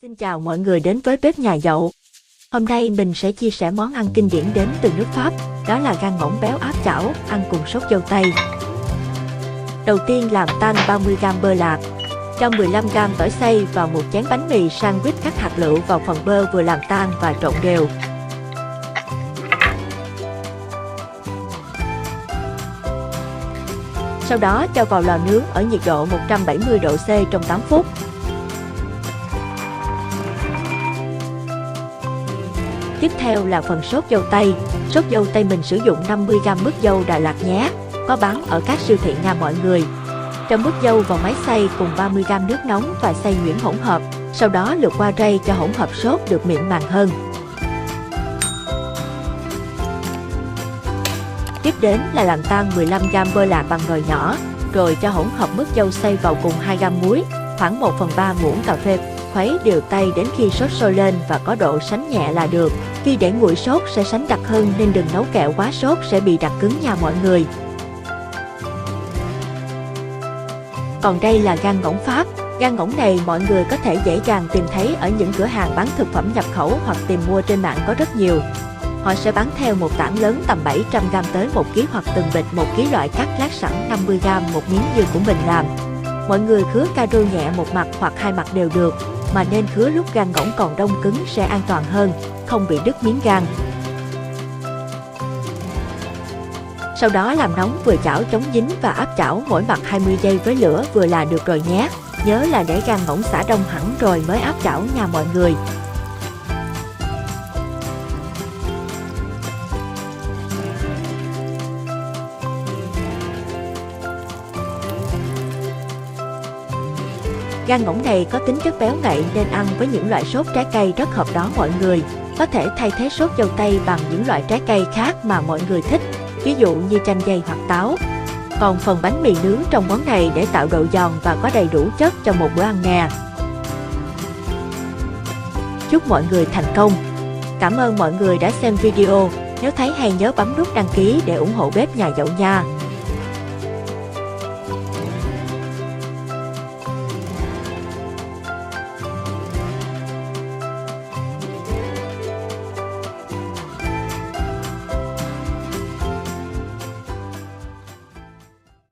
Xin chào mọi người đến với bếp nhà Dậu. Hôm nay mình sẽ chia sẻ món ăn kinh điển đến từ nước Pháp, đó là gan ngỗng béo áp chảo, ăn cùng sốt dâu tây. Đầu tiên làm tan 30g bơ lạc, cho 15g tỏi xay vào một chén bánh mì sandwich cắt hạt lựu vào phần bơ vừa làm tan và trộn đều. Sau đó cho vào lò nướng ở nhiệt độ 170 độ C trong 8 phút. Tiếp theo là phần sốt dâu tây. Sốt dâu tây mình sử dụng 50g mứt dâu Đà Lạt nhé, có bán ở các siêu thị nha mọi người. Cho mứt dâu vào máy xay cùng 30g nước nóng và xay nhuyễn hỗn hợp, sau đó lượt qua rây cho hỗn hợp sốt được mịn màng hơn. Tiếp đến là làm tan 15g bơ lạc bằng nồi nhỏ, rồi cho hỗn hợp mứt dâu xay vào cùng 2g muối, khoảng 1/3 muỗng cà phê. Khuấy đều tay đến khi sốt sôi lên và có độ sánh nhẹ là được. Khi để nguội sốt sẽ sánh đặc hơn nên đừng nấu kẹo quá sốt sẽ bị đặc cứng nha mọi người. Còn đây là gan ngỗng Pháp. Gan ngỗng này mọi người có thể dễ dàng tìm thấy ở những cửa hàng bán thực phẩm nhập khẩu hoặc tìm mua trên mạng có rất nhiều. Họ sẽ bán theo một tảng lớn tầm 700g tới 1kg hoặc từng bịch 1kg loại cắt lát sẵn 50g một miếng như của mình làm. Mọi người khứa caro nhẹ một mặt hoặc hai mặt đều được, mà nên khứa lúc gan ngỗng còn đông cứng sẽ an toàn hơn, không bị đứt miếng gan. Sau đó làm nóng vừa chảo chống dính và áp chảo mỗi mặt 20 giây với lửa vừa là được rồi nhé. Nhớ là để gan ngỗng xả đông hẳn rồi mới áp chảo nha mọi người. Gan ngỗng này có tính chất béo ngậy nên ăn với những loại sốt trái cây rất hợp đó mọi người. Có thể thay thế sốt dâu tây bằng những loại trái cây khác mà mọi người thích, ví dụ như chanh dây hoặc táo. Còn phần bánh mì nướng trong món này để tạo độ giòn và có đầy đủ chất cho một bữa ăn nè. Chúc mọi người thành công! Cảm ơn mọi người đã xem video. Nếu thấy hay nhớ bấm nút đăng ký để ủng hộ bếp nhà Dậu nha.